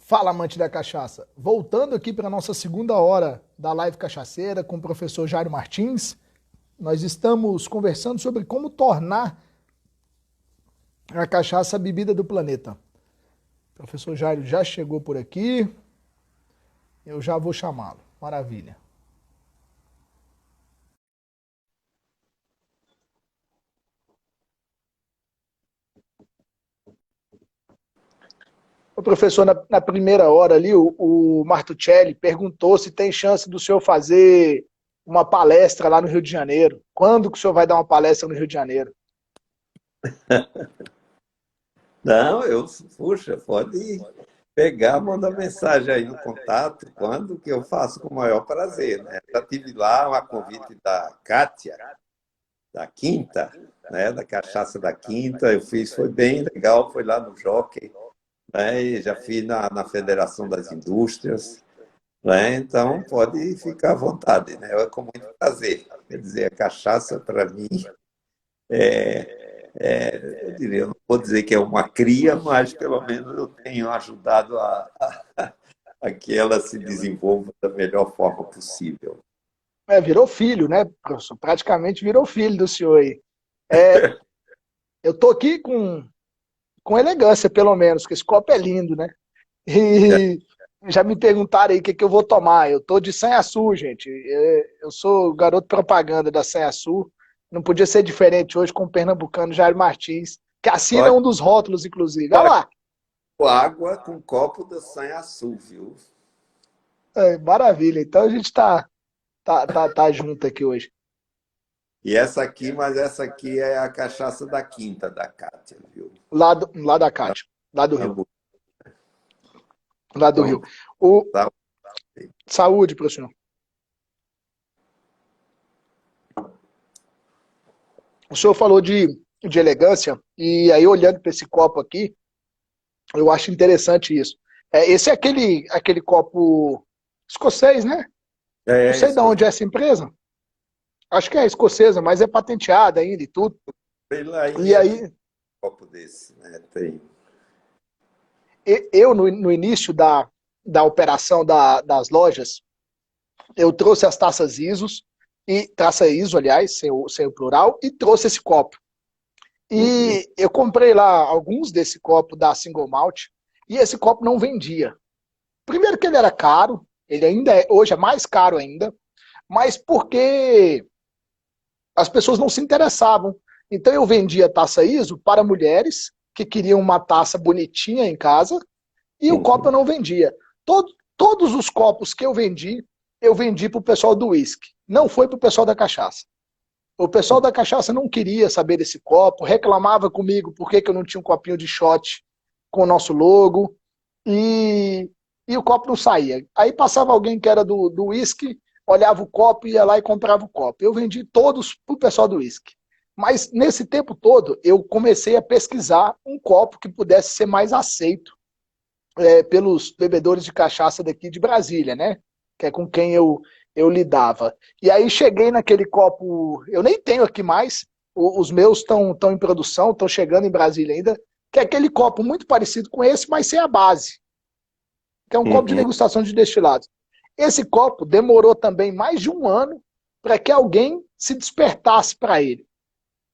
Fala, amante da cachaça. Voltando aqui para a nossa segunda hora da live cachaceira com o professor Jairo Martins, nós estamos conversando sobre como tornar a cachaça a bebida do planeta. O professor Jairo já chegou por aqui, eu já vou chamá-lo. Maravilha. O professor, na primeira hora ali, o Martuccelli perguntou se tem chance do senhor fazer uma palestra lá no Rio de Janeiro. Quando que o senhor vai dar uma palestra no Rio de Janeiro? Não, puxa, pode pegar, mandar mensagem aí no contato, quando que eu faço com o maior prazer, né? Já tive lá um convite da Kátia, da Quinta, né? Da Cachaça da Quinta, eu fiz, foi bem legal, foi lá no Jockey, né? E já fiz na Federação das Indústrias, né? Então pode ficar à vontade, né? É com muito prazer. Quer dizer, a cachaça para mim eu diria, eu não vou dizer que é uma cria, mas pelo menos eu tenho ajudado a que ela se desenvolva da melhor forma possível. É, virou filho, né, professor? Praticamente virou filho do senhor aí. É, eu tô aqui com elegância, pelo menos, que esse copo é lindo, né? E já me perguntaram aí o que, que eu vou tomar. Eu tô de Sanhaçu, gente. Eu sou garoto propaganda da Sanhaçu. Não podia ser diferente hoje com o pernambucano Jair Martins, que assina Olha, um dos rótulos, inclusive. Olha lá. água com copo de sanhaçu, viu? É, maravilha. Então a gente tá junto aqui hoje. E essa aqui, mas essa aqui é a cachaça da Quinta, da Cátia, viu? Lá da Cátia, lá do Rio. Então, Lá do Rio. então, O, tá. saúde, professor. O senhor falou de elegância, e aí olhando para esse copo aqui, eu acho interessante isso. Esse é aquele copo escocês, né? Não É sei de isso que eu onde é essa empresa. Acho que é escocesa, mas é patenteada ainda e tudo. falei lá E e aqui aí, um copo desse, né? Tem. eu no início da operação das lojas, eu trouxe as taças ISOs, e taça ISO, aliás, sem o plural, e trouxe esse copo. Uhum. E eu comprei lá alguns desse copo da Single Malt, e esse copo não vendia. Primeiro que ele era caro, ele ainda é, hoje é mais caro ainda, mas porque as pessoas não se interessavam. Então eu vendia taça ISO para mulheres que queriam uma taça bonitinha em casa, e o copo eu Uhum. não vendia. Todos os copos que eu vendi para o pessoal do uísque. Não foi para o pessoal da cachaça. O pessoal da cachaça não queria saber desse copo, reclamava comigo por que eu não tinha um copinho de shot com o nosso logo, e, e o copo não saía. Aí passava alguém que era do uísque, olhava o copo, ia lá e comprava o copo. Eu vendi todos para o pessoal do uísque. Mas nesse tempo todo, eu comecei a pesquisar um copo que pudesse ser mais aceito pelos bebedores de cachaça daqui de Brasília, né? Que é com quem eu lidava. E aí cheguei naquele copo, eu nem tenho aqui mais, os meus estão em produção, estão chegando em Brasília ainda, que é aquele copo muito parecido com esse, mas sem a base, que é um copo de Uhum. degustação de destilados. Esse copo demorou também mais de um ano para que alguém se despertasse para ele.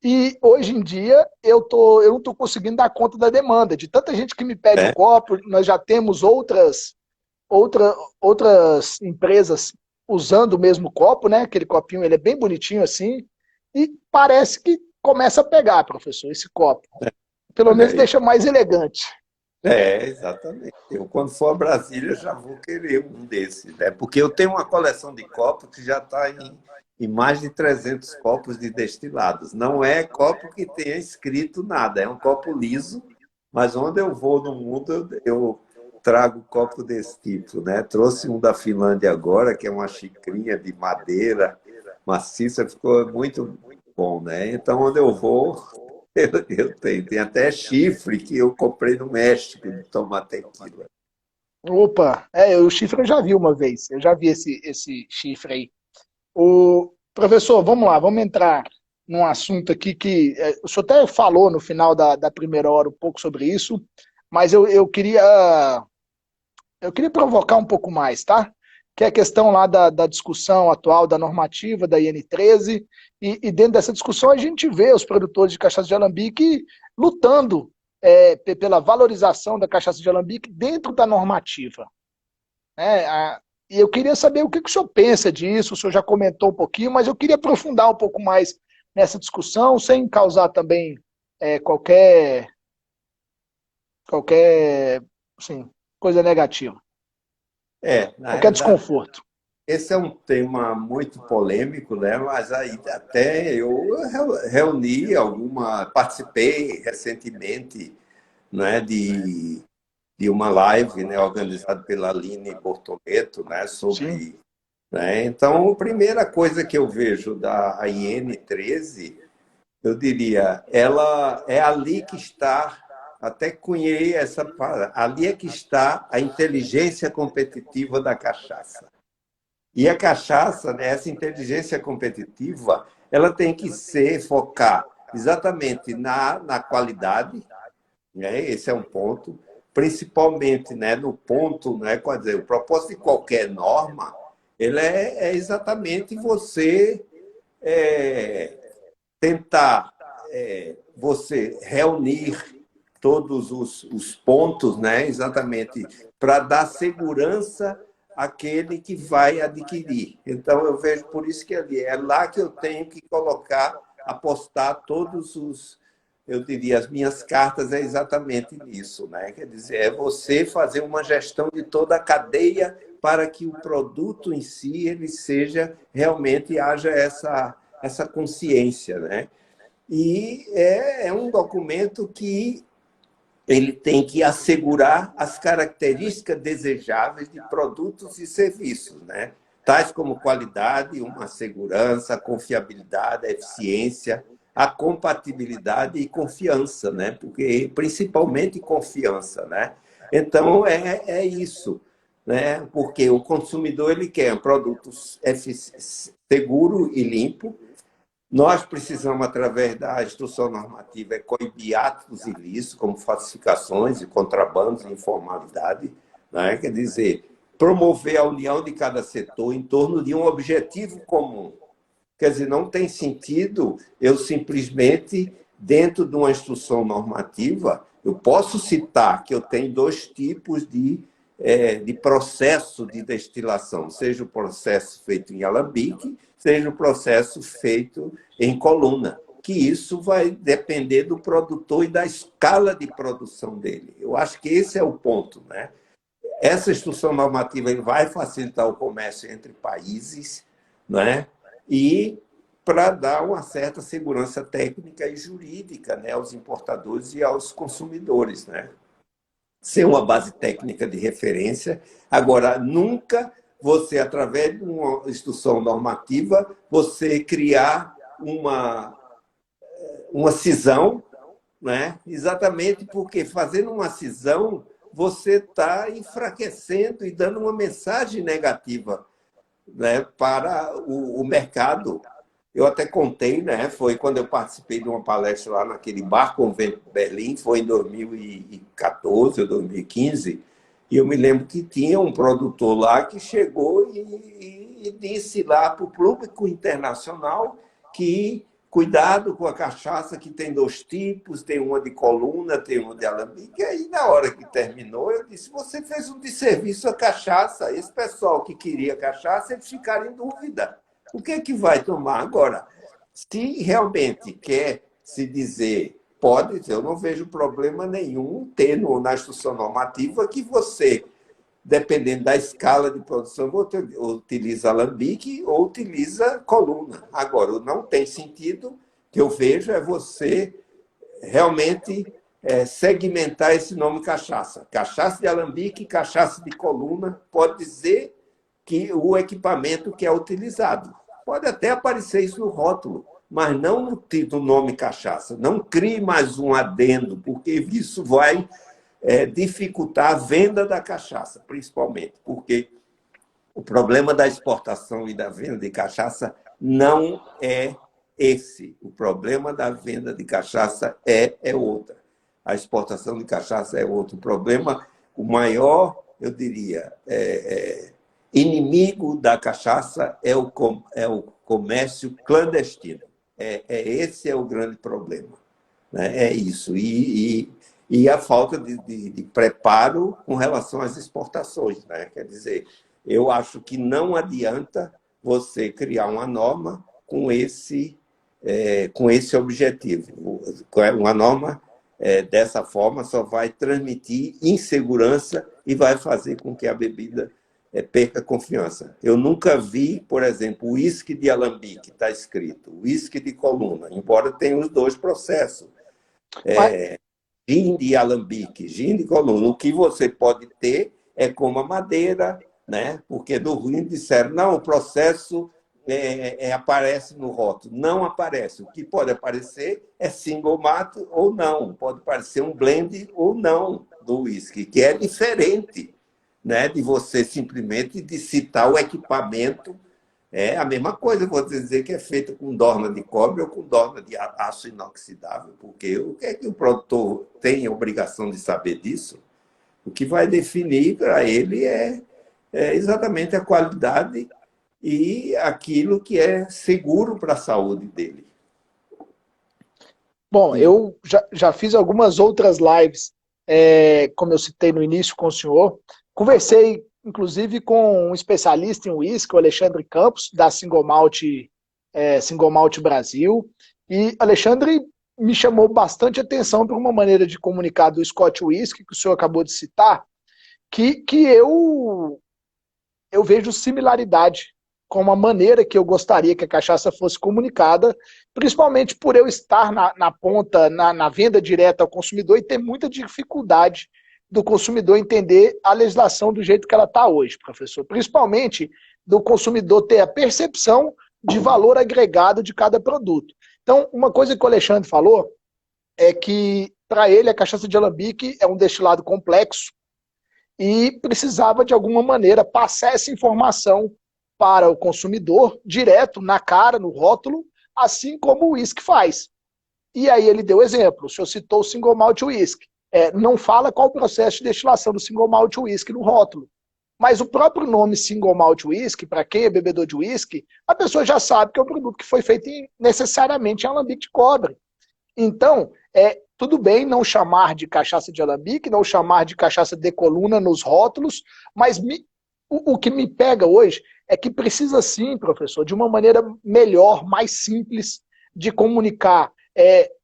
E hoje em dia eu não estou conseguindo dar conta da demanda, de tanta gente que me pede o É. copo, nós já temos outras empresas usando o mesmo copo, né? Aquele copinho, ele é bem bonitinho assim, e parece que começa a pegar, professor, esse copo. Pelo Olha menos aí. deixa mais elegante. Exatamente. Eu, quando for a Brasília, já vou querer um desses, né? Porque eu tenho uma coleção de copos que já está em mais de 300 copos de destilados. Não é copo que tenha escrito nada, é um copo liso, mas onde eu vou no mundo, eu trago copo desse tipo, né? Trouxe um da Finlândia agora, que é uma xicrinha de madeira maciça, ficou muito bom, né? Então, onde eu vou, eu tenho. Tem até chifre que eu comprei no México de tomar tequila. Opa, o chifre eu já vi uma vez, eu já vi esse chifre aí. O professor, vamos lá, vamos entrar num assunto aqui que o senhor até falou no final da primeira hora um pouco sobre isso, mas eu queria Eu queria provocar um pouco mais, tá? Que é a questão lá da discussão atual da normativa da IN13, e dentro dessa discussão a gente vê os produtores de cachaça de alambique lutando pela valorização da cachaça de alambique dentro da normativa, né? E eu queria saber o que o senhor pensa disso, o senhor já comentou um pouquinho, mas eu queria aprofundar um pouco mais nessa discussão, sem causar também qualquer, assim, coisa negativa, Na qualquer realidade, desconforto. esse é um tema muito polêmico, né? Mas aí até eu participei recentemente, né, de uma live, né, organizada pela Aline Bortoleto, né, Sim, sobre... Né? Então, a primeira coisa que eu vejo da IN13, eu diria, ela é ali que está, até cunhei essa palavra, ali é que está a inteligência competitiva da cachaça. E a cachaça, né, essa inteligência competitiva, ela tem que focar exatamente na qualidade, né? Esse é um ponto, principalmente, né, no ponto, né, quer dizer, o propósito de qualquer norma, ele é exatamente você é, tentar você reunir todos os pontos, né, exatamente para dar segurança àquele que vai adquirir. Então, eu vejo por isso que ali é lá que eu tenho que colocar, apostar todos os, eu diria, as minhas cartas é exatamente nisso, né? Quer dizer, é você fazer uma gestão de toda a cadeia para que o produto em si ele seja realmente haja essa consciência, né? E é um documento que ele tem que assegurar as características desejáveis de produtos e serviços, né? Tais como qualidade, uma segurança, a confiabilidade, a eficiência, a compatibilidade e confiança, né? Porque principalmente confiança, né? Então é isso, né? Porque o consumidor ele quer um produto seguro e limpo. Nós precisamos, através da instrução normativa, coibir atos ilícitos, como falsificações e contrabandos e informalidade, né? Quer dizer, promover a união de cada setor em torno de um objetivo comum. Quer dizer, não tem sentido eu simplesmente, dentro de uma instrução normativa, eu posso citar que eu tenho dois tipos de processo de destilação, seja o processo feito em alambique, seja o processo feito em coluna, que isso vai depender do produtor e da escala de produção dele. Eu acho que esse é o ponto, né? Essa instrução normativa vai facilitar o comércio entre países, né? E para dar uma certa segurança técnica e jurídica, né, aos importadores e aos consumidores, né? Ser uma base técnica de referência. Agora, nunca você, através de uma instrução normativa, você criar uma cisão, né? Exatamente porque fazendo uma cisão, você está enfraquecendo e dando uma mensagem negativa, né, para o mercado. Eu até contei, né? Foi quando eu participei de uma palestra lá naquele Bar Convento de Berlim, foi em 2014 ou 2015, e eu me lembro que tinha um produtor lá que chegou e disse lá para o público internacional que cuidado com a cachaça, que tem dois tipos, tem uma de coluna, tem uma de alambique. E aí, na hora que terminou, eu disse, você fez um desserviço à cachaça. Esse pessoal que queria cachaça, eles ficaram em dúvida. O que é que vai tomar agora? Se realmente quer se dizer, pode, eu não vejo problema nenhum ter na instrução normativa que você, dependendo da escala de produção, utiliza alambique ou utiliza coluna. Agora, não tem sentido que eu vejo é você realmente segmentar esse nome cachaça. Cachaça de alambique, cachaça de coluna, pode dizer que o equipamento que é utilizado. Pode até aparecer isso no rótulo, mas não no nome cachaça. Não crie mais um adendo, porque isso vai dificultar a venda da cachaça, principalmente, porque o problema da exportação e da venda de cachaça não é esse. O problema da venda de cachaça é outra. A exportação de cachaça é outro problema. O maior eu diria, inimigo da cachaça é o comércio clandestino. Esse é o grande problema. Né? É isso. E a falta de preparo com relação às exportações. Né? Quer dizer, eu acho que não adianta você criar uma norma com esse objetivo. Uma norma dessa forma só vai transmitir insegurança e vai fazer com que a bebida perca confiança. Eu nunca vi, por exemplo, uísque de alambique, está escrito, uísque de coluna, embora tenha os dois processos. Gin de alambique, gin de coluna. O que você pode ter é como a madeira, né? Porque no Rio disseram, não, o processo aparece no rótulo. Não aparece. O que pode aparecer é single malt ou não. Pode parecer um blend ou não do whisky, que é diferente, né, de você simplesmente de citar o equipamento. É a mesma coisa você dizer que é feito com dorna de cobre ou com dorna de aço inoxidável, porque o que é que o produtor tem a obrigação de saber disso? O que vai definir para ele é exatamente a qualidade e aquilo que é seguro para a saúde dele. Bom, eu já fiz algumas outras lives, como eu citei no início com o senhor. Conversei, inclusive, com um especialista em uísque, o Alexandre Campos, da Single Malt Brasil. E Alexandre me chamou bastante atenção por uma maneira de comunicar do Scott Whisky, que o senhor acabou de citar, que eu vejo similaridade com a maneira que eu gostaria que a cachaça fosse comunicada, principalmente por eu estar na ponta, na venda direta ao consumidor e ter muita dificuldade do consumidor entender a legislação do jeito que ela está hoje, professor. Principalmente do consumidor ter a percepção de valor agregado de cada produto. Então, uma coisa que o Alexandre falou é que, para ele, a cachaça de alambique é um destilado complexo e precisava, de alguma maneira, passar essa informação para o consumidor, direto, na cara, no rótulo, assim como o uísque faz. E aí ele deu exemplo, o senhor citou o single malt whisky. Não fala qual o processo de destilação do single malt whisky no rótulo. Mas o próprio nome single malt whisky, para quem é bebedor de whisky, a pessoa já sabe que é um produto que foi feito necessariamente em alambique de cobre. Então, tudo bem não chamar de cachaça de alambique, não chamar de cachaça de coluna nos rótulos, mas o que me pega hoje é que precisa sim, professor, de uma maneira melhor, mais simples, de comunicar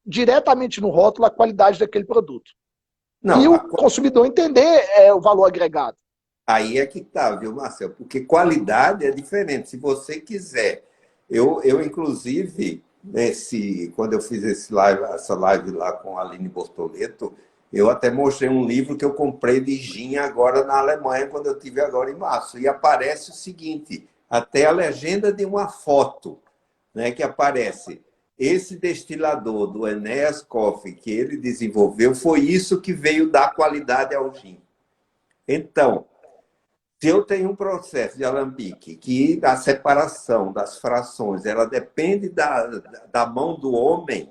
diretamente no rótulo a qualidade daquele produto. Não, e o consumidor entender o valor agregado. Aí é que está, viu, Marcelo? Porque qualidade é diferente. Se você quiser, eu inclusive, quando eu fiz essa live lá com a Aline Bortoleto, eu até mostrei um livro que eu comprei de gin agora na Alemanha, quando eu estive agora em março. E aparece o seguinte, até a legenda de uma foto, né, que aparece. Esse destilador do Enéas Coffee que ele desenvolveu, foi isso que veio dar qualidade ao gin. Então, se eu tenho um processo de alambique que a separação das frações ela depende da mão do homem,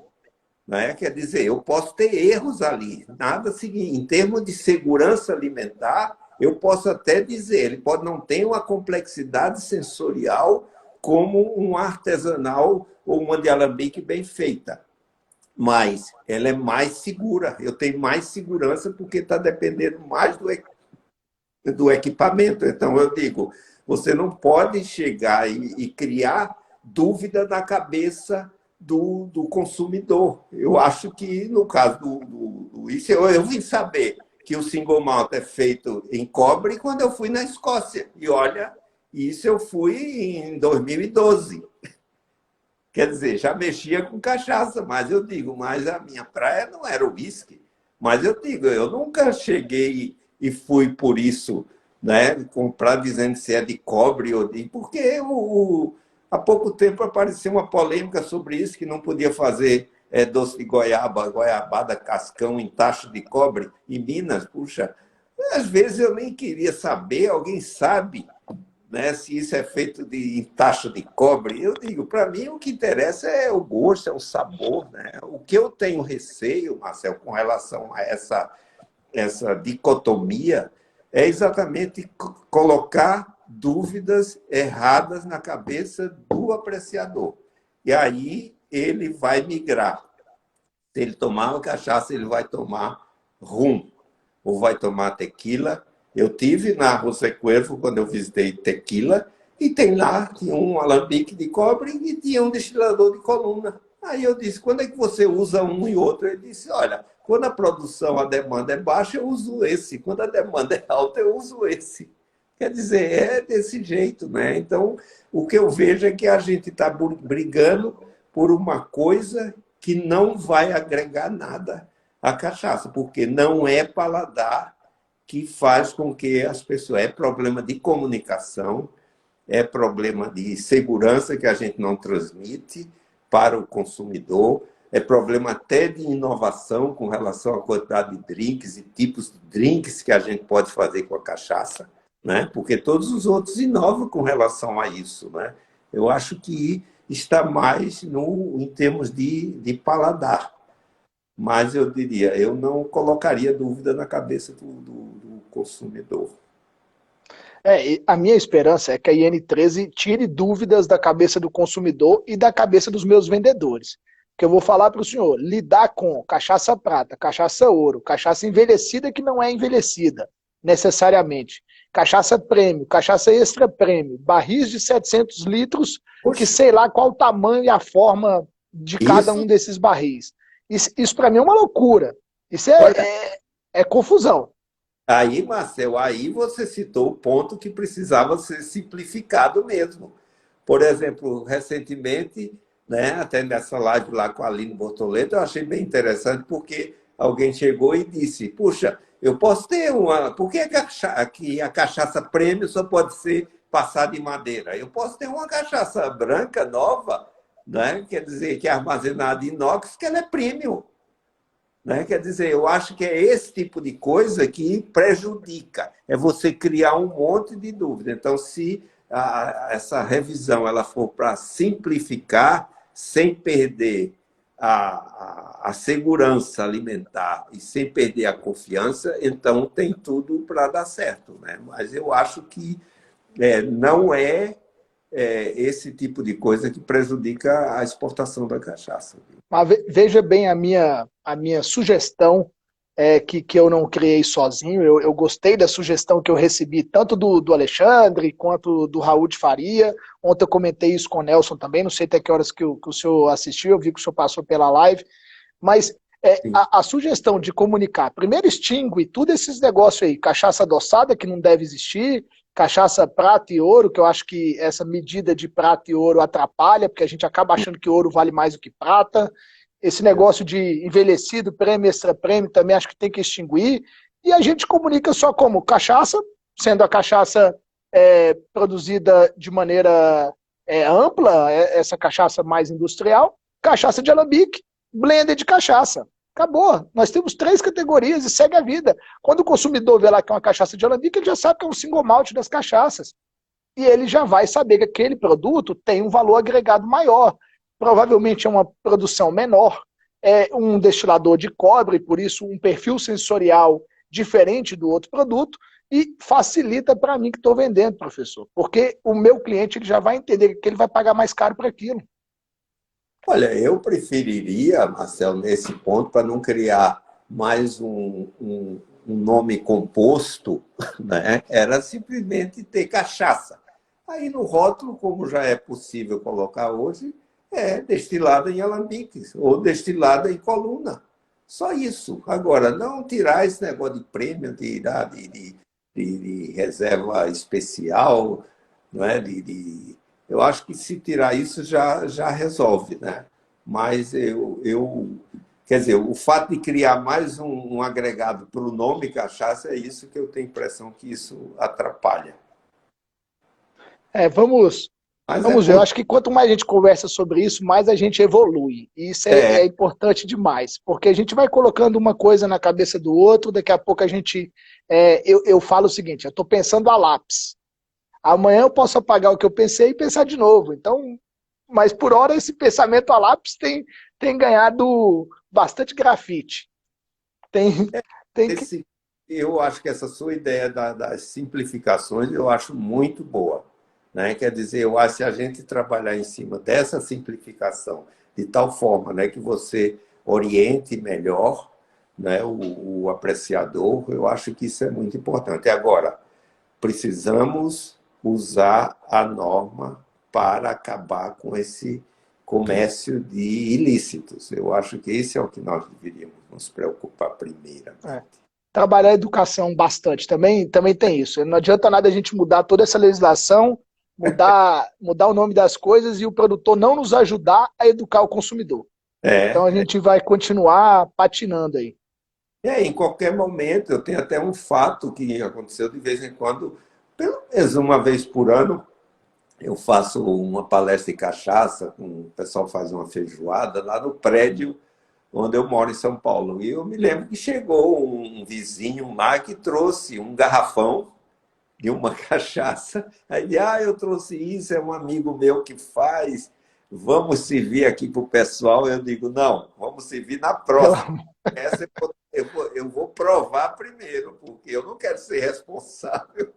né? Quer dizer, eu posso ter erros ali. Nada seguinte. Em termos de segurança alimentar, eu posso até dizer, ele pode não ter uma complexidade sensorial como um artesanal ou uma de alambique bem feita. Mas ela é mais segura. Eu tenho mais segurança porque está dependendo mais do equipamento. Então, eu digo, você não pode chegar e criar dúvida na cabeça do consumidor. Eu acho que, no caso do isso, eu vim saber que o single malt é feito em cobre quando eu fui na Escócia. E olha, isso eu fui em 2012. Quer dizer, já mexia com cachaça, mas eu digo, mas a minha praia não era o whisky. Mas eu digo, eu nunca cheguei e fui por isso, né, comprar dizendo se é de cobre ou de... Porque há pouco tempo apareceu uma polêmica sobre isso, que não podia fazer doce de goiabada cascão em tacho de cobre em Minas. Puxa, às vezes eu nem queria saber, alguém sabe, né, se isso é feito em tacho de cobre. Eu digo, para mim o que interessa é o gosto, é o sabor. Né? O que eu tenho receio, Marcelo, com relação a essa dicotomia é exatamente colocar dúvidas erradas na cabeça do apreciador. E aí ele vai migrar. Se ele tomar uma cachaça, ele vai tomar rum, ou vai tomar tequila. Eu tive na José Cuervo, quando eu visitei tequila, e tem lá, tinha um alambique de cobre e tinha um destilador de coluna. Aí eu disse, quando é que você usa um e outro? Ele disse, olha, quando a produção, a demanda é baixa, eu uso esse. Quando a demanda é alta, eu uso esse. Quer dizer, é desse jeito, né? Então, o que eu vejo é que a gente está brigando por uma coisa que não vai agregar nada à cachaça, porque não é paladar que faz com que as pessoas... É problema de comunicação, é problema de segurança que a gente não transmite para o consumidor, é problema até de inovação com relação à quantidade de drinks e tipos de drinks que a gente pode fazer com a cachaça, né? Porque todos os outros inovam com relação a isso, né? Eu acho que está mais em termos de paladar. Mas eu diria, eu não colocaria dúvida na cabeça do consumidor. A minha esperança é que a IN13 tire dúvidas da cabeça do consumidor e da cabeça dos meus vendedores. Que eu vou falar para o senhor, lidar com cachaça prata, cachaça ouro, cachaça envelhecida que não é envelhecida, necessariamente, cachaça prêmio, cachaça extra prêmio, barris de 700 litros, que Poxa, sei lá qual o tamanho e a forma de cada um isso, desses barris. Isso para mim é uma loucura. Isso olha, é confusão. aí, Marcel, aí você citou o ponto que precisava ser simplificado mesmo. Por exemplo, recentemente, né, até nessa live lá com a Aline Bortoleto, eu achei bem interessante porque alguém chegou e disse, puxa, eu posso ter uma... Por que que a cachaça prêmio só pode ser passada em madeira? Eu posso ter uma cachaça branca, nova, né? Quer dizer, que é armazenada em inox, que ela é premium. Né? Quer dizer, eu acho que é esse tipo de coisa que prejudica, é você criar um monte de dúvida. Então, se essa revisão ela for para simplificar, sem perder a segurança alimentar e sem perder a confiança, então tem tudo para dar certo. Né? Mas eu acho que não é esse tipo de coisa que prejudica a exportação da cachaça. Mas veja bem a minha sugestão, que eu não criei sozinho. Eu gostei da sugestão que eu recebi, tanto do Alexandre quanto do Raul de Faria. Ontem eu comentei isso com o Nelson também, não sei até que horas que o senhor assistiu, eu vi que o senhor passou pela live. Mas Sim. a sugestão de comunicar, primeiro extingue tudo esses negócios aí, cachaça adoçada, que não deve existir, cachaça prata e ouro, que eu acho que essa medida de prata e ouro atrapalha, porque a gente acaba achando que ouro vale mais do que prata. Esse negócio de envelhecido, prêmio, extra prêmio, também acho que tem que extinguir. E a gente comunica só como cachaça, sendo a cachaça produzida de maneira ampla, essa cachaça mais industrial, cachaça de alambique, blender de cachaça. Acabou. Nós temos 3 categorias e segue a vida. Quando o consumidor vê lá que é uma cachaça de alambique, ele já sabe que é um single malt das cachaças. E ele já vai saber que aquele produto tem um valor agregado maior. Provavelmente é uma produção menor, é um destilador de cobre, por isso um perfil sensorial diferente do outro produto, e facilita para mim que estou vendendo, professor. Porque o meu cliente ele já vai entender que ele vai pagar mais caro por aquilo. Olha, eu preferiria, Marcel, nesse ponto, para não criar mais um nome composto, né? Era simplesmente ter cachaça. Aí no rótulo, como já é possível colocar hoje, é destilada em alambiques ou destilada em coluna. Só isso. Agora, não tirar esse negócio de prêmio, de reserva especial, não é? Eu acho que se tirar isso já resolve, né? Mas quer dizer, o fato de criar mais um agregado para o nome cachaça é isso que eu tenho a impressão que isso atrapalha. Vamos, Mas é vamos ver. Eu muito. acho que quanto mais a gente conversa sobre isso, mais a gente evolui. E isso é importante demais, porque a gente vai colocando uma coisa na cabeça do outro, daqui a pouco a gente... eu falo o seguinte, eu estou pensando a lápis. Amanhã eu posso apagar o que eu pensei e pensar de novo. Então, mas por hora esse pensamento a lápis tem ganhado bastante grafite. Tem, tem que... Esse, eu acho que essa sua ideia das simplificações eu acho muito boa. Né? Quer dizer, eu acho que se a gente trabalhar em cima dessa simplificação, de tal forma, né, que você oriente melhor, né, o apreciador, eu acho que isso é muito importante. Agora, precisamos usar a norma para acabar com esse comércio de ilícitos. Eu acho que esse é o que nós deveríamos nos preocupar primeiramente. É. Trabalhar a educação bastante também tem isso. Não adianta nada a gente mudar toda essa legislação, mudar o nome das coisas e o produtor não nos ajudar a educar o consumidor. Então a É, gente vai continuar patinando aí. em qualquer momento, eu tenho até um fato que aconteceu de vez em quando, pelo menos uma vez por ano, eu faço uma palestra de cachaça, o pessoal faz uma feijoada lá no prédio onde eu moro em São Paulo. E eu me lembro que chegou um vizinho lá que trouxe um garrafão de uma cachaça. Aí ele, eu trouxe isso, é um amigo meu que faz, vamos servir aqui para o pessoal. Eu digo, não, vamos servir na próxima. Essa eu vou provar primeiro, porque eu não quero ser responsável.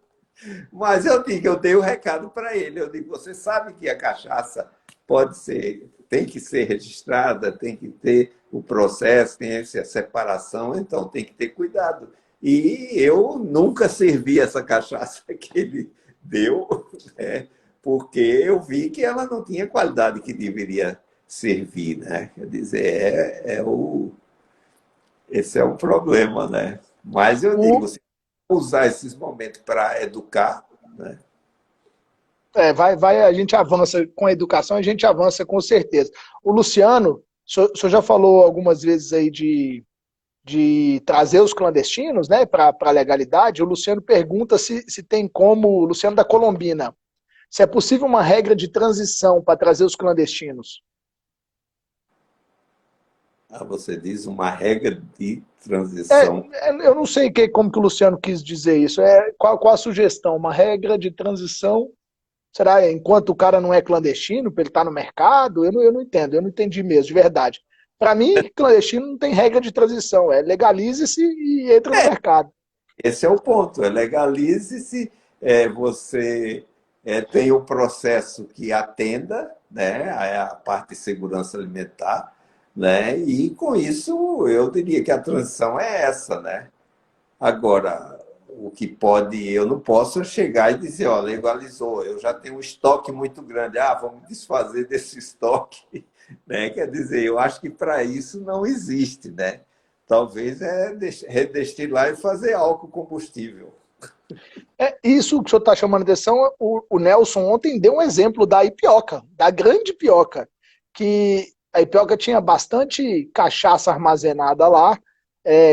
Mas eu digo, eu dei o recado para ele. Eu digo, você sabe que a cachaça pode ser, tem que ser registrada, tem que ter o processo, tem essa separação, então tem que ter cuidado. E eu nunca servi essa cachaça que ele deu, né? Porque eu vi que ela não tinha a qualidade que deveria servir, né? Quer dizer, esse é o problema, né? Mas eu digo, O, se usar esses momentos para educar, né? a gente avança com a educação, a gente avança com certeza. O Luciano, o senhor já falou algumas vezes aí de trazer os clandestinos, né, para a legalidade. O Luciano pergunta se tem como, o Luciano da Colombina, se é possível uma regra de transição para trazer os clandestinos. Você diz uma regra de É, transição. eu não sei como que o Luciano quis dizer isso. Qual a sugestão? Uma regra de transição. Será enquanto o cara não é clandestino, para ele estar no mercado? Eu não entendo, eu não entendi mesmo, de verdade. Para mim, clandestino não tem regra de transição, legalize-se e entra no mercado. Esse é o ponto. Legalize-se, você tem o processo que atenda, né, a parte de segurança alimentar, né, e com isso eu diria que a transição é essa, né? Agora, o que pode, eu não posso chegar e dizer, ó, legalizou, eu já tenho um estoque muito grande, vamos desfazer desse estoque, né? Quer dizer, eu acho que para isso não existe, né? Talvez redestilar e fazer álcool combustível. Isso que o senhor está chamando de atenção, o Nelson ontem deu um exemplo da Ipioca, da grande Ipioca, que a Ipioca tinha bastante cachaça armazenada lá,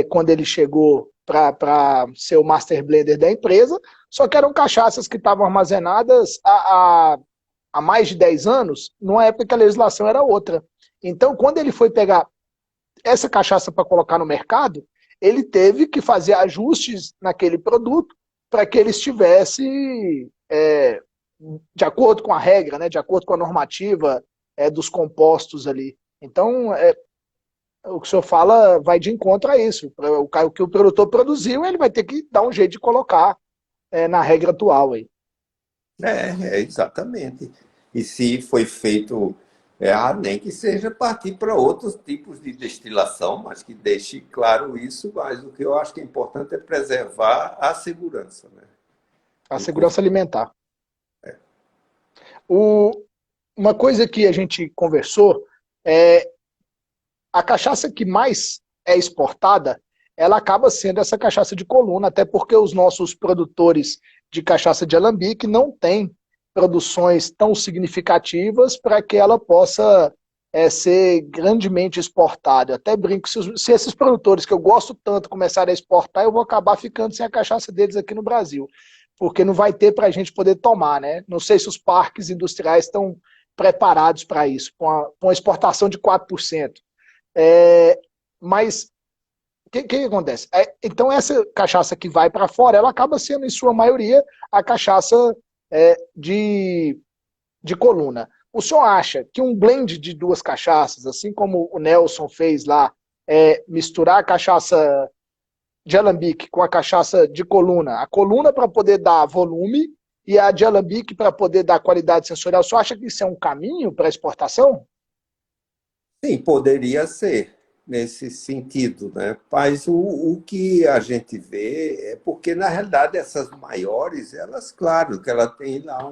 quando ele chegou para ser o master blender da empresa, só que eram cachaças que estavam armazenadas há mais de 10 anos, numa época que a legislação era outra. Então, quando ele foi pegar essa cachaça para colocar no mercado, ele teve que fazer ajustes naquele produto para que ele estivesse de acordo com a regra, né, de acordo com a normativa dos compostos ali. Então, o que o senhor fala vai de encontro a isso. O que o produtor produziu, ele vai ter que dar um jeito de colocar na regra atual aí. Exatamente. E se foi feito, nem que seja partir para outros tipos de destilação, mas que deixe claro isso, mas o que eu acho que é importante é preservar a segurança, né? A Do segurança consumo. alimentar. Uma coisa que a gente conversou é a cachaça que mais é exportada, ela acaba sendo essa cachaça de coluna, até porque os nossos produtores de cachaça de alambique não têm produções tão significativas para que ela possa ser grandemente exportada. Eu até brinco, se esses produtores que eu gosto tanto começarem a exportar, eu vou acabar ficando sem a cachaça deles aqui no Brasil, porque não vai ter para a gente poder tomar, né? Não sei se os parques industriais estão preparados para isso, com uma exportação de 4%. Mas que acontece? Então, essa cachaça que vai para fora, ela acaba sendo, em sua maioria, a cachaça de coluna. O senhor acha que um blend de duas cachaças, assim como o Nelson fez lá, misturar a cachaça de alambique com a cachaça de coluna? A coluna para poder dar volume e a de alambique para poder dar qualidade sensorial. Você acha que isso é um caminho para exportação? Sim, poderia ser nesse sentido, né? Mas o que a gente vê é porque, na realidade, essas maiores, elas, claro, que ela tem lá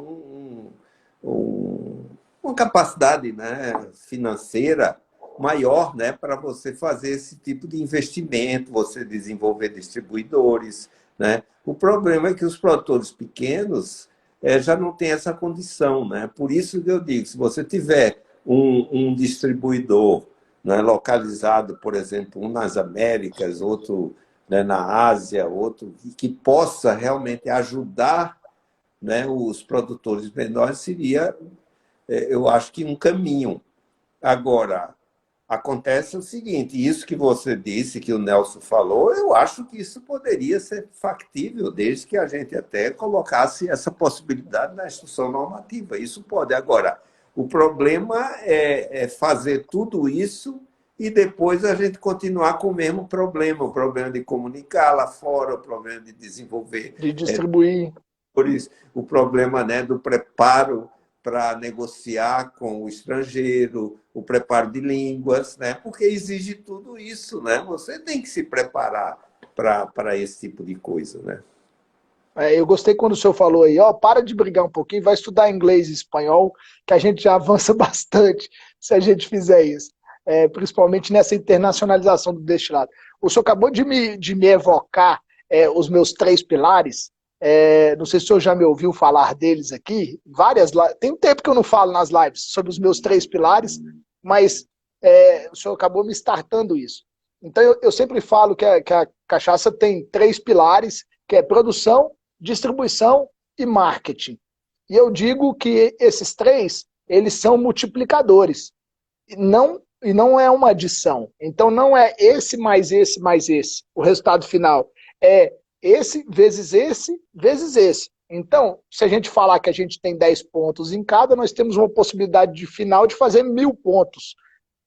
uma capacidade, né, financeira maior, né, para você fazer esse tipo de investimento, você desenvolver distribuidores, né? O problema é que os produtores pequenos já não têm essa condição, né? Por isso que eu digo, se você tiver um distribuidor, né, localizado, por exemplo, um nas Américas, outro, né, na Ásia, outro que possa realmente ajudar, né, os produtores menores, seria, eu acho que um caminho. Agora, acontece o seguinte, isso que você disse, que o Nelson falou, eu acho que isso poderia ser factível, desde que a gente até colocasse essa possibilidade na instrução normativa. Isso pode. Agora, o problema é fazer tudo isso e depois a gente continuar com o mesmo problema, o problema de comunicar lá fora, o problema de desenvolver De distribuir. o problema, né, do preparo para negociar com o estrangeiro, o preparo de línguas, né, porque exige tudo isso, né? Você tem que se preparar para esse tipo de coisa, né? Eu gostei quando o senhor falou aí, ó, para de brigar um pouquinho, vai estudar inglês e espanhol, que a gente já avança bastante se a gente fizer isso. Principalmente nessa internacionalização do destilado. O senhor acabou de me evocar os meus três pilares. Não sei se o senhor já me ouviu falar deles aqui. Tem um tempo que eu não falo nas lives sobre os meus três pilares, mas o senhor acabou me startando isso. Então eu sempre falo que a cachaça tem três pilares, que é produção, distribuição e marketing. E eu digo que esses três, eles são multiplicadores. E não é uma adição. Então não é esse mais esse mais esse. O resultado final é esse vezes esse vezes esse. Então, se a gente falar que a gente tem 10 pontos em cada, nós temos uma possibilidade de final de fazer 1.000 pontos.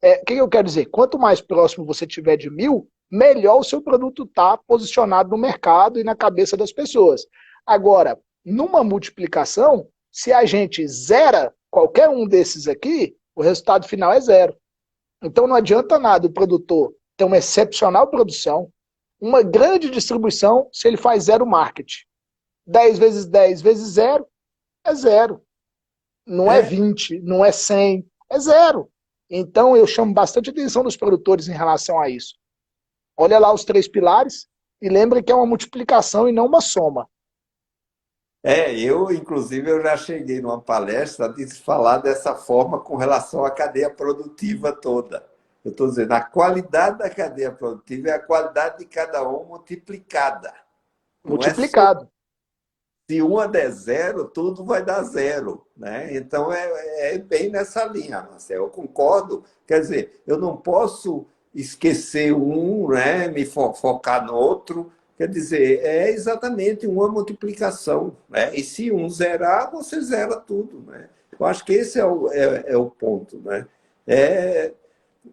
O que eu quero dizer? Quanto mais próximo você tiver de 1.000, melhor o seu produto está posicionado no mercado e na cabeça das pessoas. Agora, numa multiplicação, se a gente zera qualquer um desses aqui, o resultado final é zero. Então não adianta nada o produtor ter uma excepcional produção, uma grande distribuição, se ele faz zero marketing. 10 vezes 10 vezes zero é zero. Não é É, 20, não é 100, é zero. Então eu chamo bastante atenção dos produtores em relação a isso. Olha lá os três pilares e lembre que é uma multiplicação e não uma soma. inclusive, eu já cheguei numa palestra de falar dessa forma com relação à cadeia produtiva toda. Eu estou dizendo, a qualidade da cadeia produtiva é a qualidade de cada um multiplicada. Não é só Multiplicado. se uma der zero, tudo vai dar zero, né? Então é bem nessa linha, Marcelo. Eu concordo. Quer dizer, eu não posso esquecer um, né? Me focar no outro. Quer dizer, é exatamente uma multiplicação, né? E se um zerar, você zera tudo, né? Eu acho que esse é o ponto, né? É,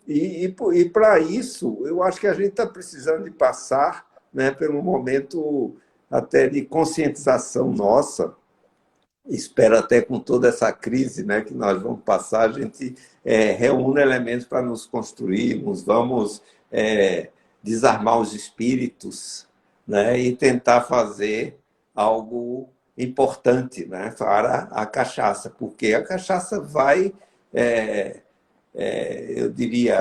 e para isso, eu acho que a gente está precisando de passar, né, pelo momento até de conscientização nossa. Espero até com toda essa crise, né, que nós vamos passar, a gente reúne elementos para nos construirmos, vamos desarmar os espíritos, né, e tentar fazer algo importante, né, para a cachaça, porque a cachaça vai, é, eu diria,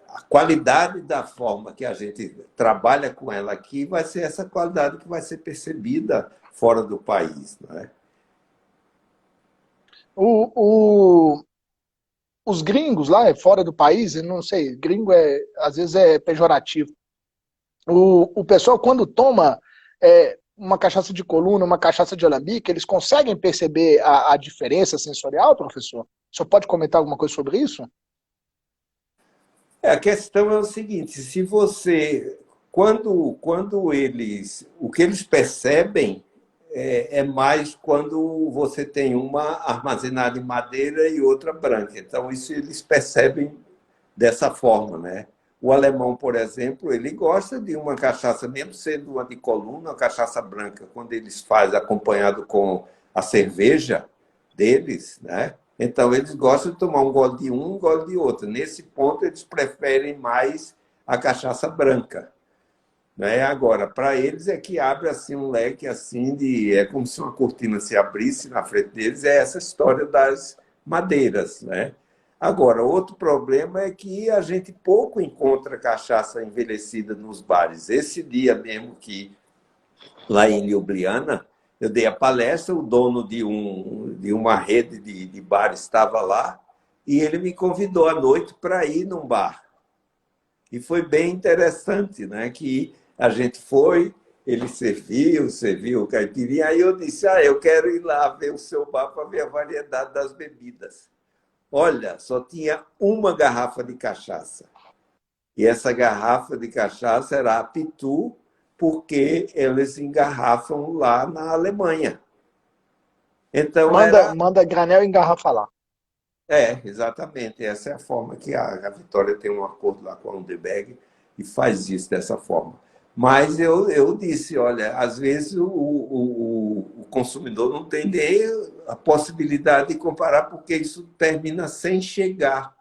a qualidade da forma que a gente trabalha com ela aqui vai ser essa qualidade que vai ser percebida fora do país, né? O, o, os gringos lá fora do país, eu não sei, gringo às vezes é pejorativo. O pessoal, quando toma uma cachaça de coluna, uma cachaça de alambique, eles conseguem perceber a diferença sensorial, professor? O senhor pode comentar alguma coisa sobre isso? A questão é o seguinte: se você, quando eles, o que eles percebem é mais quando você tem uma armazenada em madeira e outra branca. Então, isso eles percebem dessa forma, né? O alemão, por exemplo, ele gosta de uma cachaça, mesmo sendo uma de coluna, uma cachaça branca, quando eles fazem acompanhado com a cerveja deles, né? Então, eles gostam de tomar um gole de um gole de outro. Nesse ponto, eles preferem mais a cachaça branca. Né? Agora, para eles é que abre assim um leque assim de é como se uma cortina se abrisse na frente deles, é essa história das madeiras, né? Agora, outro problema é que a gente pouco encontra cachaça envelhecida nos bares. Esse dia mesmo que lá em Ljubljana, eu dei a palestra, o dono de uma rede de bares estava lá e ele me convidou à noite para ir num bar. E foi bem interessante, né? Que a gente foi, ele serviu o caipirinha, aí eu disse, eu quero ir lá ver o seu bar para ver a variedade das bebidas. Olha, só tinha uma garrafa de cachaça. E essa garrafa de cachaça era a Pitu, porque eles engarrafam lá na Alemanha. Então era... Manda granel e engarrafa lá. Exatamente. Essa é a forma que a Vitória tem um acordo lá com a Underberg e faz isso dessa forma. Mas eu disse, olha, às vezes o consumidor não tem nem a possibilidade de comparar, porque isso termina sem chegar,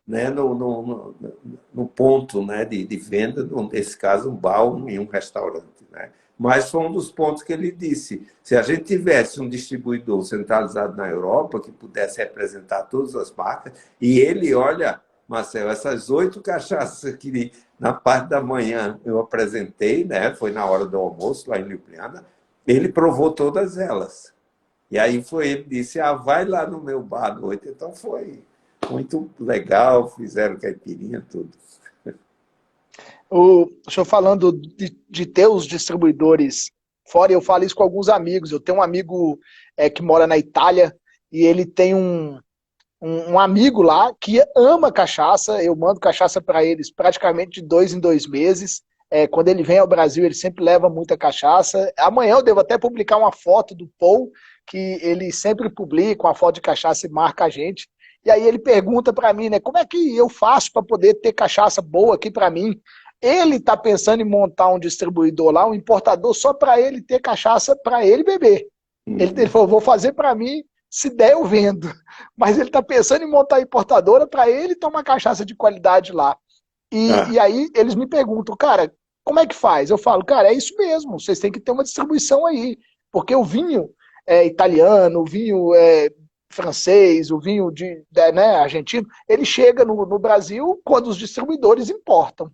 né, no ponto, né, de venda, nesse caso, um bar e um restaurante. Né? Mas foi um dos pontos que ele disse. Se a gente tivesse um distribuidor centralizado na Europa, que pudesse representar todas as marcas, e ele, olha, Marcelo, essas 8 cachaças que na parte da manhã eu apresentei, né, foi na hora do almoço, lá em Ljubljana, ele provou todas elas. E aí ele disse, vai lá no meu bar à noite. Então foi muito legal, fizeram caipirinha, tudo. O senhor falando de ter os distribuidores fora, eu falo isso com alguns amigos. Eu tenho um amigo que mora na Itália e ele tem um amigo lá que ama cachaça. Eu mando cachaça para eles praticamente de 2 em 2 meses. Quando ele vem ao Brasil, ele sempre leva muita cachaça. Amanhã eu devo até publicar uma foto do Paul, que ele sempre publica uma foto de cachaça e marca a gente. E aí ele pergunta para mim, né, como é que eu faço para poder ter cachaça boa aqui para mim? Ele está pensando em montar um distribuidor lá, um importador, só para ele ter cachaça para ele beber. Ele falou, vou fazer para mim, se der eu vendo. Mas ele está pensando em montar a importadora para ele tomar cachaça de qualidade lá. E aí eles me perguntam, cara, como é que faz? Eu falo, cara, é isso mesmo, vocês têm que ter uma distribuição aí. Porque o vinho italiano, o vinho francês, o vinho né, argentino, ele chega no Brasil quando os distribuidores importam.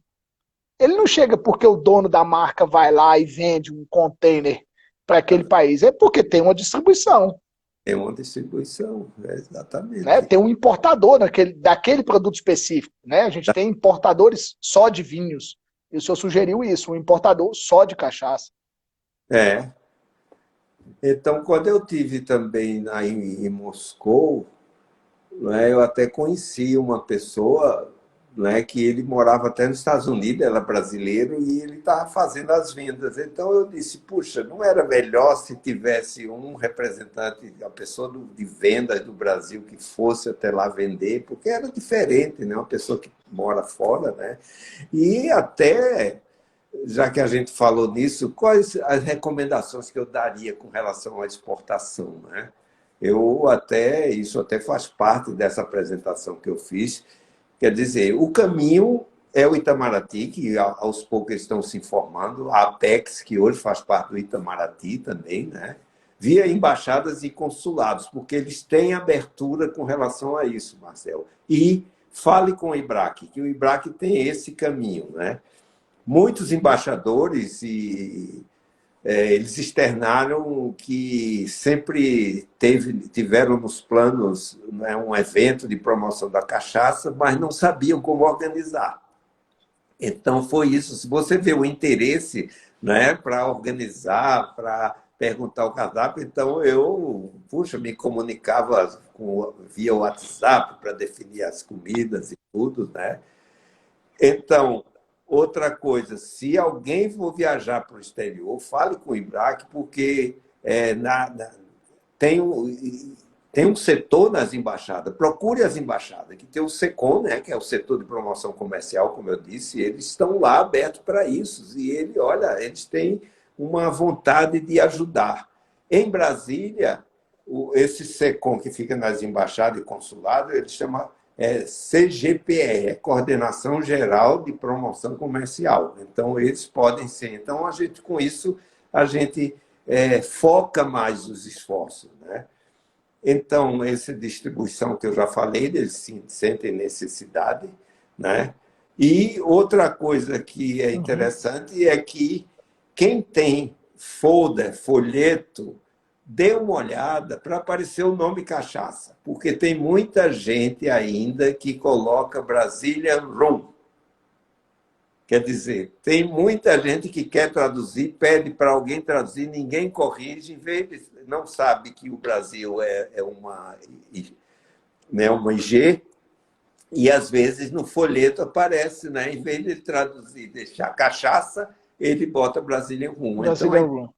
Ele não chega porque o dono da marca vai lá e vende um container para aquele país. É porque tem uma distribuição. É uma distribuição, Né? exatamente. Tem um importador daquele produto específico. Né? A gente tem importadores só de vinhos. E o senhor sugeriu isso, um importador só de cachaça. Então, quando eu tive também aí em Moscou, né, eu até conheci uma pessoa, né, que ele morava até nos Estados Unidos, era brasileiro, e ele estava fazendo as vendas. Então eu disse, puxa, não era melhor se tivesse um representante, a pessoa de vendas do Brasil que fosse até lá vender, porque era diferente, né, uma pessoa que mora fora, né? E até, já que a gente falou nisso, quais as recomendações que eu daria com relação à exportação, né? Isso até faz parte dessa apresentação que eu fiz. Quer dizer, o caminho é o Itamaraty, que aos poucos estão se informando, a Apex, que hoje faz parte do Itamaraty também, né? Via embaixadas e consulados, porque eles têm abertura com relação a isso, Marcelo. E fale com o IBRAC, que o IBRAC tem esse caminho, né? Muitos embaixadores eles externaram que sempre tiveram nos planos, né, um evento de promoção da cachaça, mas não sabiam como organizar. Então, foi isso. Se você vê o interesse, né, para organizar, para perguntar o cardápio, então me comunicava via WhatsApp para definir as comidas e tudo, né? Então, outra coisa, se alguém for viajar para o exterior, fale com o IBRAC, porque tem tem um setor nas embaixadas, procure as embaixadas, que tem o SECOM, né, que é o setor de promoção comercial, como eu disse, eles estão lá abertos para isso. E olha, eles têm uma vontade de ajudar. Em Brasília, esse SECOM que fica nas embaixadas e consulados, ele chama CGPE, Coordenação Geral de Promoção Comercial. Então, eles podem ser. Então, a gente, com isso, a gente foca mais os esforços, né? Então, essa distribuição que eu já falei, eles sentem necessidade, né? E outra coisa que é interessante é que quem tem folder, folheto, dê uma olhada para aparecer o nome cachaça, porque tem muita gente ainda que coloca Brazilian Rum. Quer dizer, tem muita gente que quer traduzir, pede para alguém traduzir, ninguém corrige, não sabe que o Brasil é uma, né, uma IG, e às vezes no folheto aparece, né, em vez de traduzir, deixar cachaça, ele bota Brazilian Rum. Então, Brazilian Room.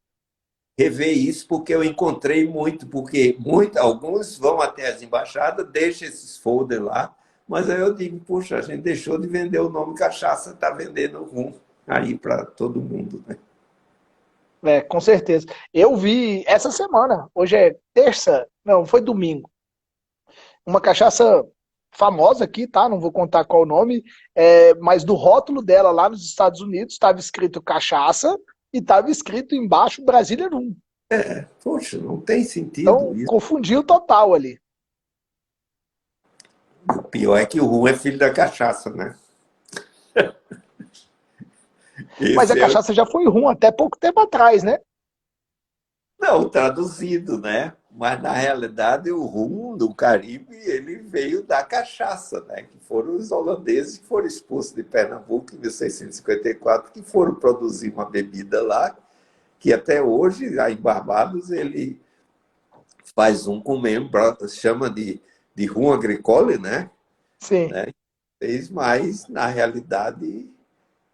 rever isso, porque eu encontrei muito, porque alguns vão até as embaixadas, deixam esses folders lá, mas aí eu digo, puxa, a gente deixou de vender o nome cachaça, está vendendo rum aí para todo mundo, né? Com certeza. Eu vi essa semana, hoje é terça, não, foi domingo, uma cachaça famosa aqui, tá? Não vou contar qual o nome, mas do rótulo dela lá nos Estados Unidos estava escrito cachaça e estava escrito embaixo Brasília Rum. Poxa, não tem sentido Então, isso. confundiu total ali. O pior é que o rum é filho da cachaça, né? Mas a Esse é cachaça já foi rum até pouco tempo atrás, né? não traduzido, né? Mas na realidade o rum do Caribe ele veio da cachaça, né? Que foram os holandeses que foram expulsos de Pernambuco em 1654, que foram produzir uma bebida lá, que até hoje, lá em Barbados, ele faz um com mesmo, chama de rum agricole, né? Sim. Mas na realidade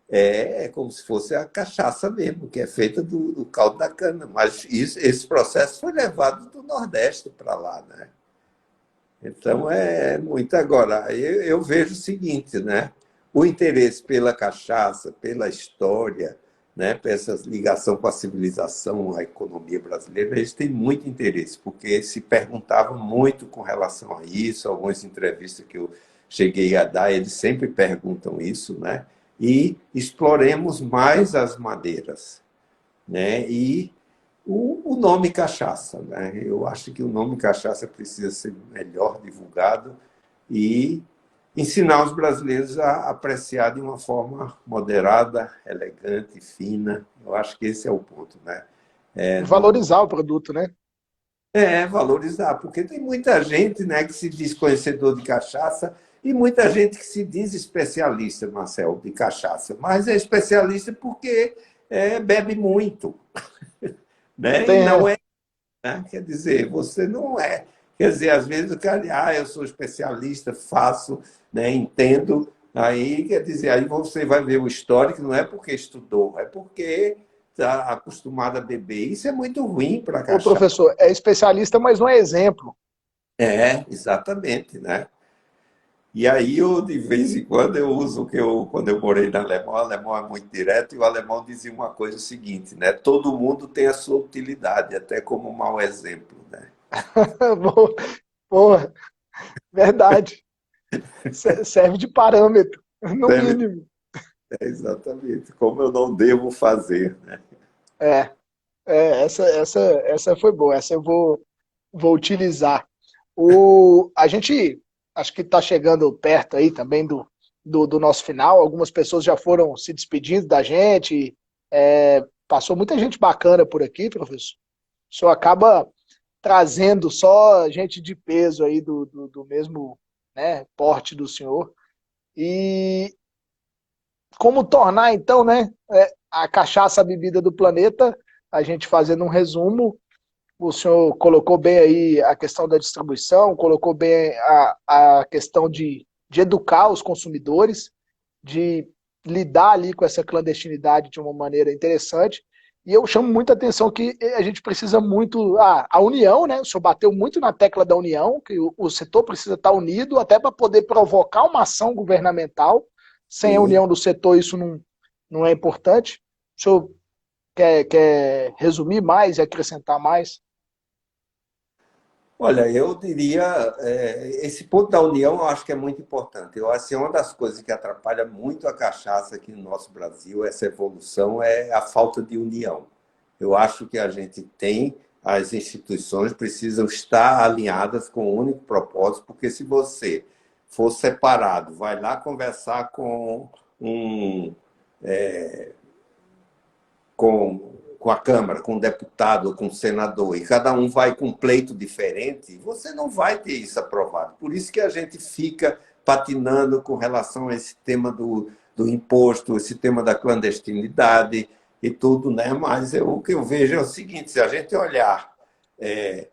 é como se fosse a cachaça mesmo, que é feita do caldo da cana. Mas esse processo foi levado do Nordeste para lá, né? Então é muito. Agora, eu vejo o seguinte, né? O interesse pela cachaça, pela história, né? Por essa ligação com a civilização, a economia brasileira, eles têm muito interesse, porque se perguntavam muito com relação a isso, algumas entrevistas que eu cheguei a dar, eles sempre perguntam isso, né? E exploremos mais as madeiras, né? E o nome cachaça, né? Eu acho que o nome cachaça precisa ser melhor divulgado e ensinar os brasileiros a apreciar de uma forma moderada, elegante, fina. Eu acho que esse é o ponto, né? Não Valorizar o produto, né? valorizar, porque tem muita gente, né, que se diz conhecedor de cachaça e muita gente que se diz especialista, Marcel, de cachaça, mas é especialista porque bebe muito, né? E Tem, não é, né? Quer dizer, você não é. Quer dizer, às vezes o cara diz, eu sou especialista, faço, né, entendo. Aí, quer dizer, aí você vai ver o histórico, não é porque estudou, é porque está acostumado a beber. Isso é muito ruim para a ô cachaça. professor, é especialista, mas não é exemplo. Exatamente, né? E aí, de vez em quando, eu uso quando eu morei na Alemanha, o alemão é muito direto, e o alemão dizia uma coisa seguinte, né? Todo mundo tem a sua utilidade, até como um mau exemplo, né? Boa, boa, verdade. Serve de parâmetro, no Deve mínimo. exatamente, como eu não devo fazer, né? É, essa foi boa, essa eu vou utilizar. A gente, acho que está chegando perto aí também do nosso final, algumas pessoas já foram se despedindo da gente, passou muita gente bacana por aqui, professor. O senhor acaba trazendo só gente de peso aí do mesmo, né, porte do senhor. E como tornar, então, né, a cachaça a bebida do planeta, a gente fazendo um resumo, o senhor colocou bem aí a questão da distribuição, colocou bem a questão de educar os consumidores, de lidar ali com essa clandestinidade de uma maneira interessante. E eu chamo muita atenção que a gente precisa muito, a união, né? O senhor bateu muito na tecla da união, que o setor precisa estar unido até para poder provocar uma ação governamental. Sem a Sim. união do setor, isso não é importante. O senhor quer resumir mais e acrescentar mais? Olha, eu diria, esse ponto da união eu acho que é muito importante. Eu acho que uma das coisas que atrapalha muito a cachaça aqui no nosso Brasil, essa evolução, é a falta de união. Eu acho que a gente tem, as instituições precisam estar alinhadas com um único propósito, porque se você for separado, vai lá conversar um, com a Câmara, com o deputado, com o senador, e cada um vai com um pleito diferente, você não vai ter isso aprovado. Por isso que a gente fica patinando com relação a esse tema do imposto, esse tema da clandestinidade e tudo, né? Mas o que eu vejo é o seguinte: se a gente olhar é,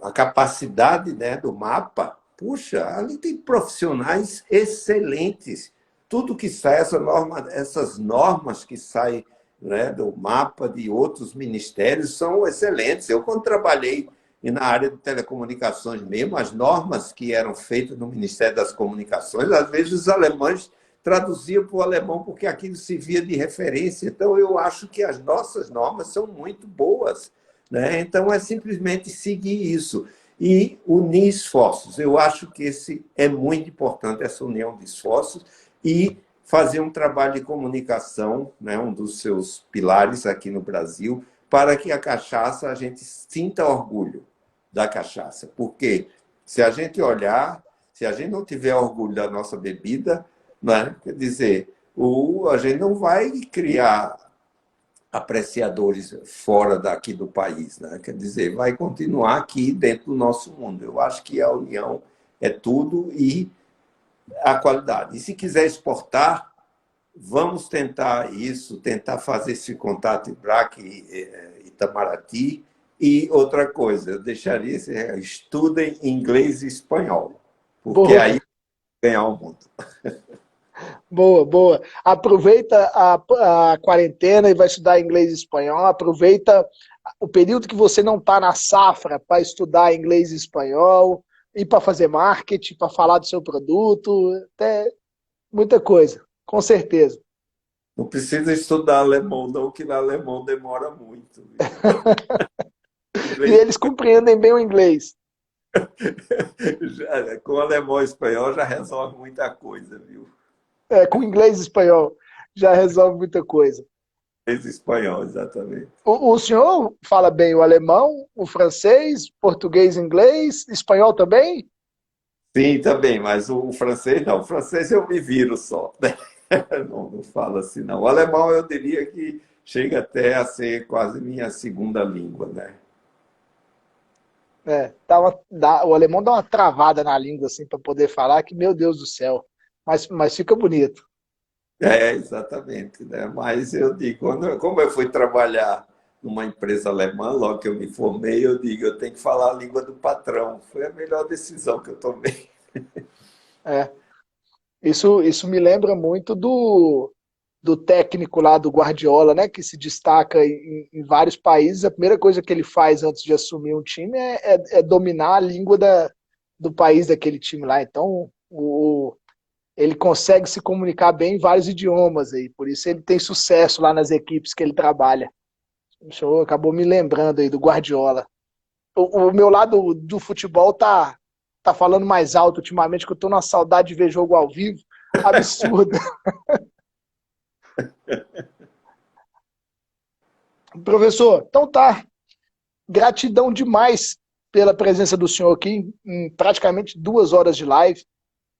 a capacidade, né, do mapa, puxa, ali tem profissionais excelentes. Tudo que sai, essas normas que saem, né, do mapa de outros ministérios são excelentes. Eu, quando trabalhei na área de telecomunicações mesmo, as normas que eram feitas no Ministério das Comunicações, às vezes os alemães traduziam para o alemão porque aquilo se via de referência. Então, eu acho que as nossas normas são muito boas, né? Então, é simplesmente seguir isso e unir esforços. Eu acho que esse é muito importante, essa união de esforços, e fazer um trabalho de comunicação, né, um dos seus pilares aqui no Brasil, para que a cachaça, a gente sinta orgulho da cachaça. Porque se a gente olhar, se a gente não tiver orgulho da nossa bebida, né, quer dizer, a gente não vai criar apreciadores fora daqui do país, né? Quer dizer, vai continuar aqui dentro do nosso mundo. Eu acho que a união é tudo e a qualidade. E se quiser exportar, vamos tentar isso, tentar fazer esse contato em Braque, Itamaraty. E outra coisa, eu deixaria, estudem inglês e espanhol, porque Boa, aí ganhar o mundo. boa, boa. Aproveita a quarentena e vai estudar inglês e espanhol. Aproveita o período que você não está na safra para estudar inglês e espanhol, e para fazer marketing, para falar do seu produto, até muita coisa, com certeza. Não precisa estudar alemão, não, que no alemão demora muito. Viu? E Inglês, eles compreendem bem o inglês. com alemão e espanhol já resolve muita coisa, viu? Com inglês e espanhol já resolve muita coisa. Inglês e espanhol, exatamente. O senhor fala bem o alemão, o francês, português, inglês, espanhol também? Sim, também, mas o francês não. O francês eu me viro só, né? Não falo assim, não. O alemão eu diria que chega até a ser quase minha segunda língua, né? O alemão dá uma travada na língua assim para poder falar que, meu Deus do céu, mas fica bonito. Exatamente, né? Mas eu digo, como eu fui trabalhar numa empresa alemã, logo que eu me formei, eu digo, eu tenho que falar a língua do patrão. Foi a melhor decisão que eu tomei. É. Isso me lembra muito do técnico lá do Guardiola, né, que se destaca em vários países. A primeira coisa que ele faz antes de assumir um time é dominar a língua do país daquele time lá. Então, ele consegue se comunicar bem em vários idiomas aí, por isso ele tem sucesso lá nas equipes que ele trabalha. O senhor acabou me lembrando aí do Guardiola. O meu lado do futebol tá falando mais alto ultimamente, que eu tô numa saudade de ver jogo ao vivo. Absurdo. Professor, então tá. Gratidão demais pela presença do senhor aqui em praticamente 2 horas de live.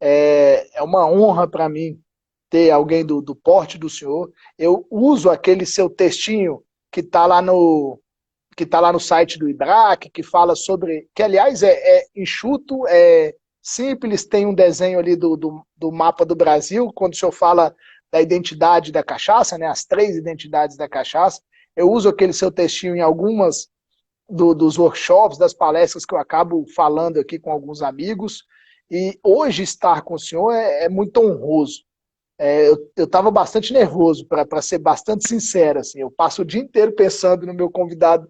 É uma honra para mim ter alguém do porte do senhor. Eu uso aquele seu textinho que está lá no site do IBRAC, que fala sobre, que aliás é enxuto, é simples, tem um desenho ali do mapa do Brasil, quando o senhor fala da identidade da cachaça, né, as 3 identidades da cachaça. Eu uso aquele seu textinho em algumas dos workshops, das palestras que eu acabo falando aqui com alguns amigos, e hoje estar com o senhor é muito honroso. Eu estava bastante nervoso, para ser bastante sincero. Assim, eu passo o dia inteiro pensando no meu convidado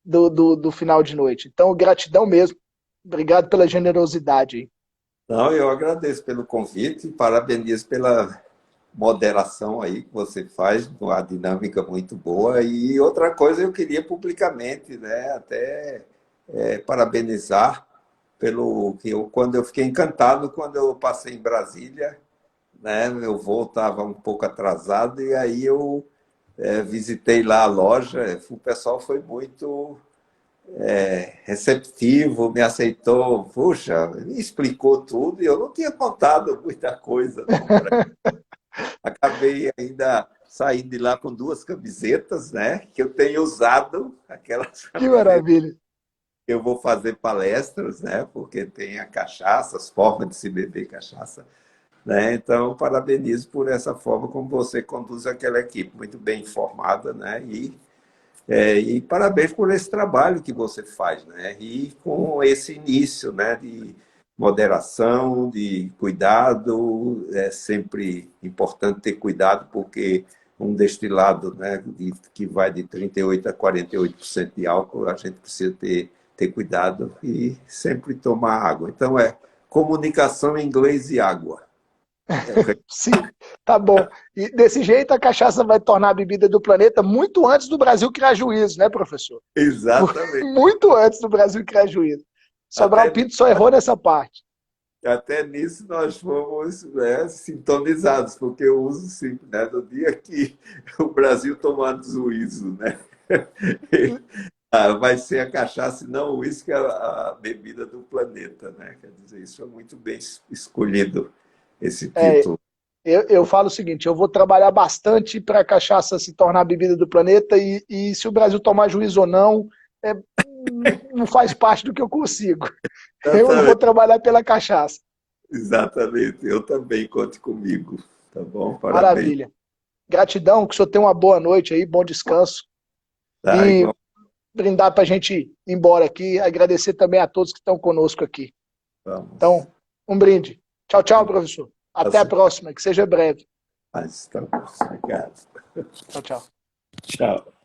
do final de noite. Então, gratidão mesmo. Obrigado pela generosidade aí. Não, eu agradeço pelo convite, parabenizo pela moderação aí que você faz, uma dinâmica muito boa. E outra coisa, eu queria publicamente, né, até parabenizar pelo que quando eu fiquei encantado quando eu passei em Brasília, né, meu voo estava um pouco atrasado e aí eu visitei lá a loja. O pessoal foi muito receptivo, me aceitou, puxa, me explicou tudo e eu não tinha contado muita coisa não para. Acabei ainda saindo de lá com duas camisetas, né? Que eu tenho usado, aquelas Que camisetas maravilha. que eu vou fazer palestras, né? Porque tem a cachaça, as formas de se beber cachaça, né? Então, parabenizo por essa forma como você conduz aquela equipe, muito bem informada, né? E parabéns por esse trabalho que você faz, né? E com esse início, né? De moderação, de cuidado, é sempre importante ter cuidado, porque um destilado, né, que vai de 38% a 48% de álcool, a gente precisa ter cuidado e sempre tomar água. Então, comunicação em inglês e água. É o que... Sim, tá bom. E desse jeito a cachaça vai tornar a bebida do planeta muito antes do Brasil criar juízo, né, professor? Exatamente. Muito antes do Brasil criar juízo. Sobral Até Pinto só errou nessa parte. Até nisso nós fomos, né, sintonizados, porque eu uso sempre, né, no dia que o Brasil tomar juízo, né? Vai ser a cachaça e não o uísque, a bebida do planeta, né? Quer dizer, isso é muito bem escolhido, esse É, título. eu falo o seguinte, eu vou trabalhar bastante para a cachaça se tornar a bebida do planeta e se o Brasil tomar juízo ou não, é, não faz parte do que eu consigo. Eu vou Exatamente, trabalhar pela cachaça. exatamente. Eu também, conte comigo, tá bom? Parabéns. Maravilha. Gratidão, que o senhor tenha uma boa noite aí, bom descanso. Tá, E igual, brindar para a gente ir embora aqui. Agradecer também a todos que estão conosco aqui. vamos. Então, um brinde. Tchau, tchau, professor. Até a próxima, que seja breve. Mas estamos. Obrigado. Tchau, tchau. Tchau.